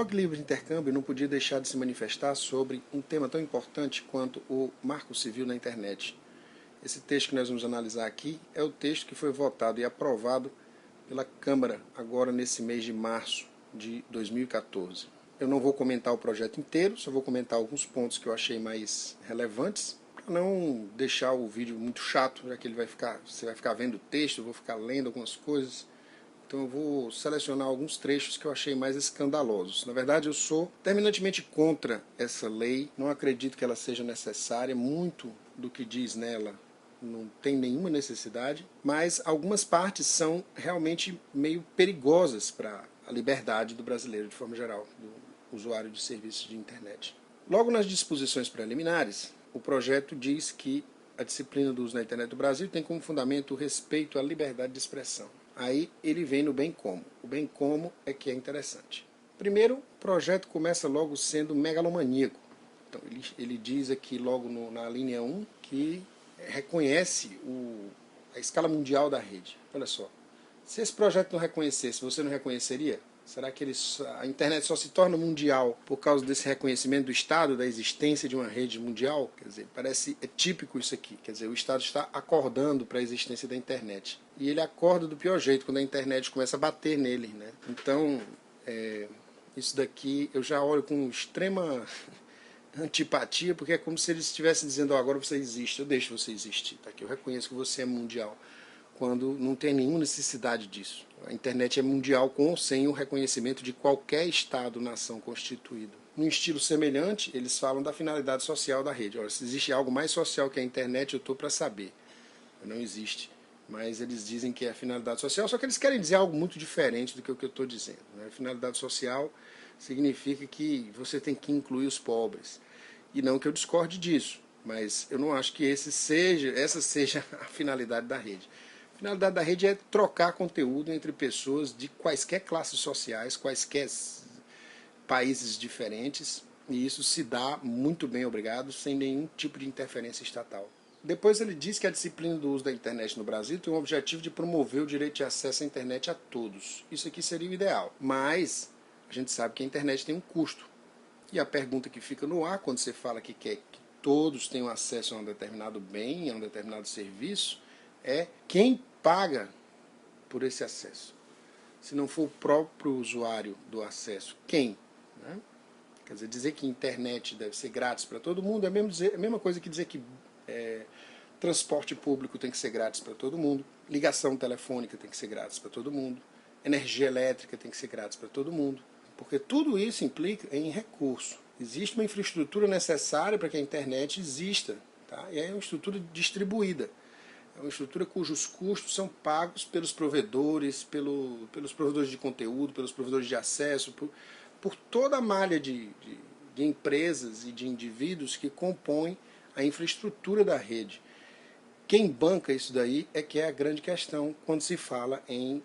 Blog Livre de Intercâmbio não podia deixar de se manifestar sobre um tema tão importante quanto o Marco Civil na internet. Esse texto que nós vamos analisar aqui é o texto que foi votado e aprovado pela Câmara agora nesse mês de março de 2014. Eu não vou comentar o projeto inteiro, só vou comentar alguns pontos que eu achei mais relevantes, para não deixar o vídeo muito chato, já que você vai ficar vendo o texto, eu vou ficar lendo algumas coisas. Então eu vou selecionar alguns trechos que eu achei mais escandalosos. Na verdade, eu sou terminantemente contra essa lei, não acredito que ela seja necessária, muito do que diz nela não tem nenhuma necessidade, mas algumas partes são realmente meio perigosas para a liberdade do brasileiro, de forma geral, do usuário de serviços de internet. Logo nas disposições preliminares, o projeto diz que a disciplina do uso na internet do Brasil tem como fundamento o respeito à liberdade de expressão. Aí ele vem no bem como. O bem como é que é interessante. Primeiro, o projeto começa logo sendo megalomaníaco. Então ele diz aqui logo na linha 1 que reconhece a escala mundial da rede. Olha só, se esse projeto não reconhecesse, você não reconheceria? Será que a internet só se torna mundial por causa desse reconhecimento do Estado, da existência de uma rede mundial? Quer dizer, é típico isso aqui. Quer dizer, o Estado está acordando para a existência da internet. E ele acorda do pior jeito, quando a internet começa a bater nele, né? Então, isso daqui eu já olho com extrema antipatia, porque é como se eles estivessem dizendo, agora você existe, eu deixo você existir, tá? Que eu reconheço que você é mundial, quando não tem nenhuma necessidade disso. A internet é mundial com ou sem o reconhecimento de qualquer Estado-nação constituído. Num estilo semelhante, eles falam da finalidade social da rede. Olha, se existe algo mais social que a internet, eu estou para saber. Não existe. Mas eles dizem que é a finalidade social, só que eles querem dizer algo muito diferente do que o que eu estou dizendo. A finalidade social significa que você tem que incluir os pobres. E não que eu discorde disso, mas eu não acho que essa seja a finalidade da rede. A finalidade da rede é trocar conteúdo entre pessoas de quaisquer classes sociais, quaisquer países diferentes, e isso se dá muito bem, obrigado, sem nenhum tipo de interferência estatal. Depois ele diz que a disciplina do uso da internet no Brasil tem o objetivo de promover o direito de acesso à internet a todos. Isso aqui seria o ideal, mas a gente sabe que a internet tem um custo. E a pergunta que fica no ar, quando você fala que quer que todos tenham acesso a um determinado bem, a um determinado serviço, é quem paga por esse acesso. Se não for o próprio usuário do acesso, quem? Né? Quer dizer que a internet deve ser grátis para todo mundo é a mesma coisa que dizer que transporte público tem que ser grátis para todo mundo, ligação telefônica tem que ser grátis para todo mundo, energia elétrica tem que ser grátis para todo mundo, porque tudo isso implica em recurso. Existe uma infraestrutura necessária para que a internet exista, tá? E é uma estrutura distribuída. É uma estrutura cujos custos são pagos pelos provedores, pelos provedores de conteúdo, pelos provedores de acesso, por toda a malha de empresas e de indivíduos que compõem a infraestrutura da rede. Quem banca isso daí é que é a grande questão quando se fala em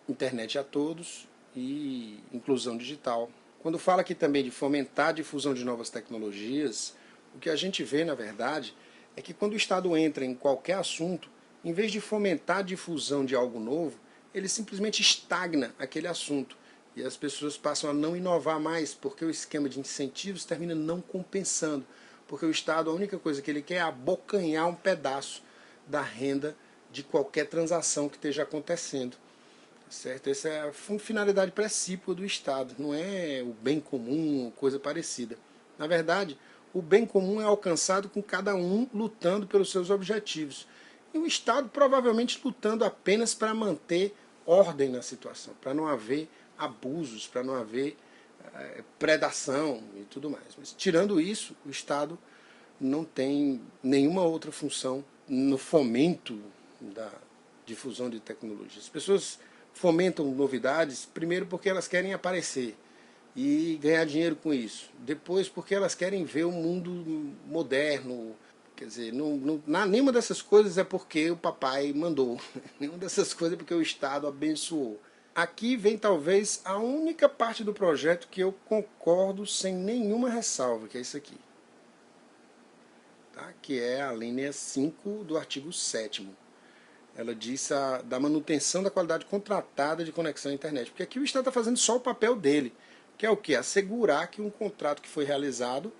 internet a todos e inclusão digital. Quando fala aqui também de fomentar a difusão de novas tecnologias, o que a gente vê, na verdade, é que quando o Estado entra em qualquer assunto, em vez de fomentar a difusão de algo novo, ele simplesmente estagna aquele assunto. E as pessoas passam a não inovar mais, porque o esquema de incentivos termina não compensando. Porque o Estado, a única coisa que ele quer é abocanhar um pedaço da renda de qualquer transação que esteja acontecendo. Certo? Essa é a finalidade precípua do Estado, não é o bem comum ou coisa parecida. Na verdade, o bem comum é alcançado com cada um lutando pelos seus objetivos. E o Estado provavelmente lutando apenas para manter ordem na situação, para não haver abusos, para não haver predação e tudo mais. Mas tirando isso, o Estado não tem nenhuma outra função no fomento da difusão de tecnologia. As pessoas fomentam novidades, primeiro porque elas querem aparecer e ganhar dinheiro com isso. Depois porque elas querem ver o mundo moderno. Quer dizer, nenhuma dessas coisas é porque o papai mandou. Nenhuma dessas coisas é porque o Estado abençoou. Aqui vem talvez a única parte do projeto que eu concordo sem nenhuma ressalva, que é isso aqui. Tá? Que é a linha 5 do artigo 7º. Ela diz da manutenção da qualidade contratada de conexão à internet. Porque aqui o Estado está fazendo só o papel dele. que é o que? Assegurar que um contrato que foi realizado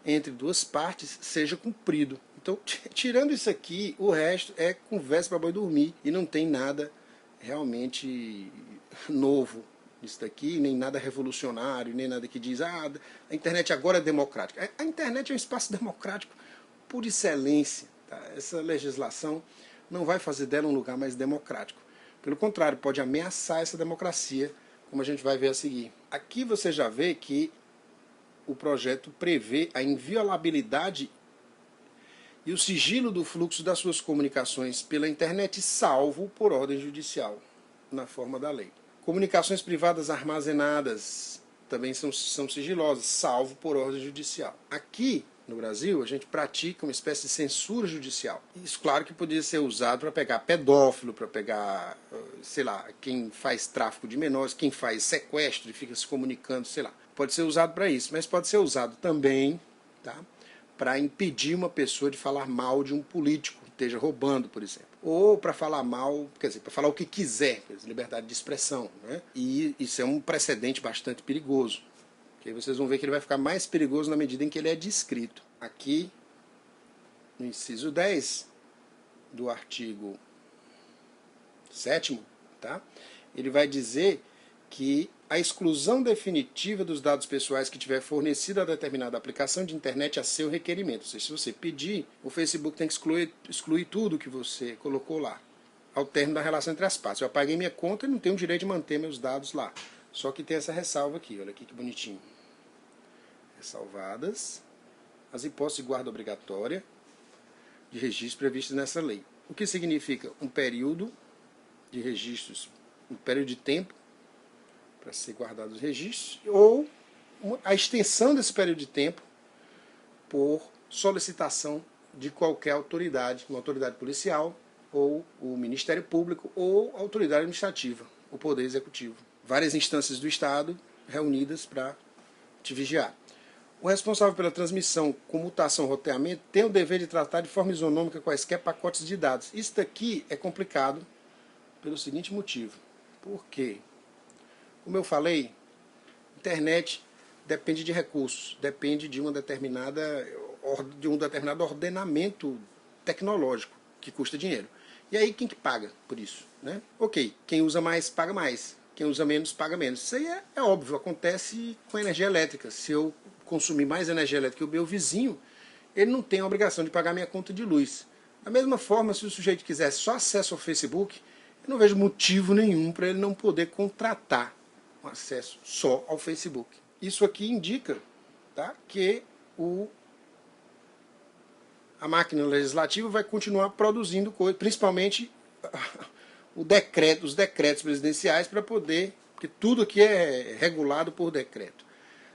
entre duas partes seja cumprido. Então, tirando isso aqui, o resto é conversa para boi dormir e não tem nada realmente novo nisso daqui, nem nada revolucionário, nem nada que diz, a internet agora é democrática. A internet é um espaço democrático por excelência. Tá? Essa legislação não vai fazer dela um lugar mais democrático. Pelo contrário, pode ameaçar essa democracia, como a gente vai ver a seguir. Aqui você já vê que o projeto prevê a inviolabilidade e o sigilo do fluxo das suas comunicações pela internet, salvo por ordem judicial, na forma da lei. Comunicações privadas armazenadas também são sigilosas, salvo por ordem judicial. Aqui, no Brasil, a gente pratica uma espécie de censura judicial. Isso, claro, que poderia ser usado para pegar pedófilo, para pegar, sei lá, quem faz tráfico de menores, quem faz sequestro e fica se comunicando, sei lá. Pode ser usado para isso, mas pode ser usado também, tá, para impedir uma pessoa de falar mal de um político que esteja roubando, por exemplo. Ou para falar mal, quer dizer, para falar o que quiser, liberdade de expressão. Né? E isso é um precedente bastante perigoso. Que vocês vão ver que ele vai ficar mais perigoso na medida em que ele é descrito. Aqui, no inciso 10 do artigo 7º, tá? Ele vai dizer que a exclusão definitiva dos dados pessoais que tiver fornecido a determinada aplicação de internet a seu requerimento. Ou seja, se você pedir, o Facebook tem que excluir tudo que você colocou lá, ao término da relação entre as partes. Eu apaguei minha conta e não tenho o direito de manter meus dados lá. Só que tem essa ressalva aqui, olha aqui que bonitinho. Ressalvadas as hipóteses de guarda obrigatória de registros previstas nessa lei. O que significa um período de registros, um período de tempo para ser guardados os registros, ou a extensão desse período de tempo por solicitação de qualquer autoridade, uma autoridade policial, ou o Ministério Público, ou a autoridade administrativa, o Poder Executivo. Várias instâncias do Estado reunidas para te vigiar. O responsável pela transmissão, comutação, roteamento tem o dever de tratar de forma isonômica quaisquer pacotes de dados. Isso daqui é complicado pelo seguinte motivo. Por quê? Como eu falei, internet depende de recursos, depende de um determinado ordenamento tecnológico que custa dinheiro. E aí quem que paga por isso? Né? Ok, quem usa mais paga mais, quem usa menos paga menos. Isso aí é óbvio, acontece com a energia elétrica. Se eu consumir mais energia elétrica que o meu vizinho, ele não tem a obrigação de pagar minha conta de luz. Da mesma forma, se o sujeito quisesse só acesso ao Facebook, eu não vejo motivo nenhum para ele não poder contratar um acesso só ao Facebook. Isso aqui indica, tá, que a máquina legislativa vai continuar produzindo coisas, principalmente os decretos presidenciais, para poder, porque tudo aqui é regulado por decreto.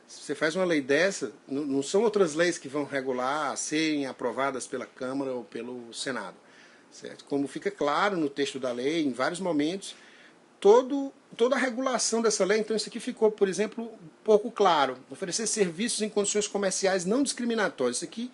Se você faz uma lei dessa, não são outras leis que vão regular a serem aprovadas pela Câmara ou pelo Senado. Certo? Como fica claro no texto da lei, em vários momentos, toda a regulação dessa lei, então isso aqui ficou, por exemplo, pouco claro. Oferecer serviços em condições comerciais não discriminatórias. Isso aqui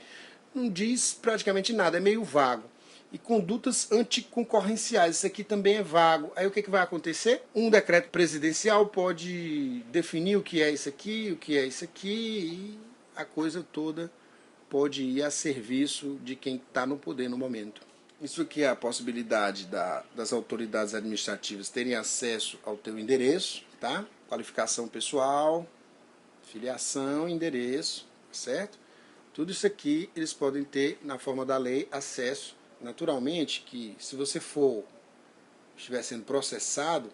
não diz praticamente nada, é meio vago. E condutas anticoncorrenciais, isso aqui também é vago. Aí o que vai acontecer? Um decreto presidencial pode definir o que é isso aqui, e a coisa toda pode ir a serviço de quem está no poder no momento. Isso aqui é a possibilidade das autoridades administrativas terem acesso ao teu endereço, tá? Qualificação pessoal, filiação, endereço, certo? Tudo isso aqui eles podem ter, na forma da lei, acesso. Naturalmente que se você estiver sendo processado,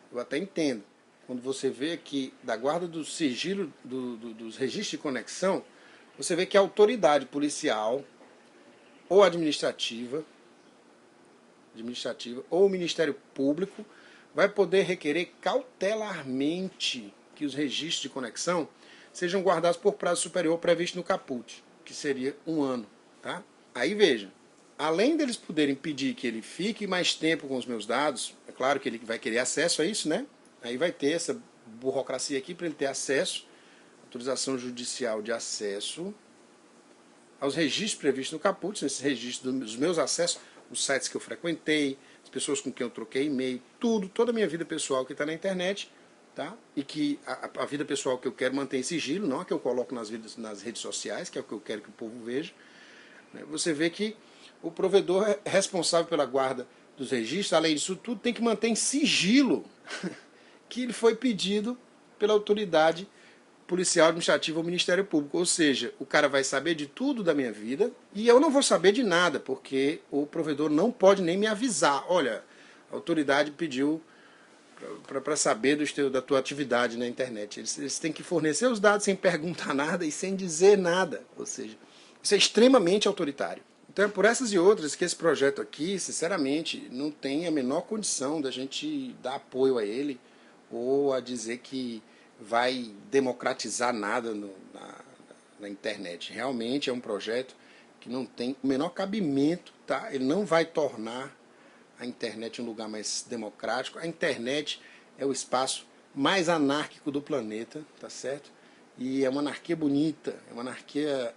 eu até entendo. Quando você vê aqui da guarda do sigilo dos registros de conexão, você vê que a autoridade policial ou administrativa ou o Ministério Público vai poder requerer cautelarmente que os registros de conexão sejam guardados por prazo superior previsto no caput, que seria 1 ano. Tá? Aí veja, além deles poderem pedir que ele fique mais tempo com os meus dados, é claro que ele vai querer acesso a isso, né? Aí vai ter essa burocracia aqui para ele ter acesso, autorização judicial de acesso aos registros previstos no caput, esses registros dos meus acessos, os sites que eu frequentei, as pessoas com quem eu troquei e-mail, toda a minha vida pessoal que está na internet, tá? E que a vida pessoal que eu quero manter em sigilo, não a que eu coloco nas redes sociais, que é o que eu quero que o povo veja. Você vê que o provedor é responsável pela guarda dos registros, além disso tudo, tem que manter em sigilo que ele foi pedido pela autoridade policial, administrativa ou Ministério Público. Ou seja, o cara vai saber de tudo da minha vida e eu não vou saber de nada, porque o provedor não pode nem me avisar. Olha, a autoridade pediu para saber da tua atividade na internet. Eles têm que fornecer os dados sem perguntar nada e sem dizer nada. Ou seja, isso é extremamente autoritário. Então é por essas e outras que esse projeto aqui, sinceramente, não tem a menor condição da gente dar apoio a ele ou a dizer que vai democratizar nada na internet. Realmente é um projeto que não tem o menor cabimento, tá? Ele não vai tornar a internet um lugar mais democrático. A internet é o espaço mais anárquico do planeta, tá certo? E é uma anarquia bonita, é uma anarquia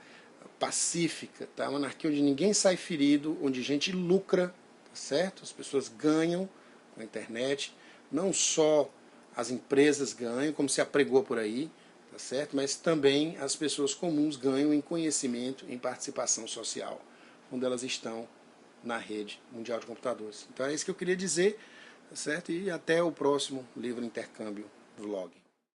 pacífica, tá? É uma anarquia onde ninguém sai ferido, onde gente lucra, tá certo? As pessoas ganham com a internet, não só as empresas ganham, como se apregou por aí, tá certo? Mas também as pessoas comuns ganham em conhecimento, em participação social, quando elas estão na rede mundial de computadores. Então é isso que eu queria dizer, tá certo? E até o próximo Livro Intercâmbio Vlog.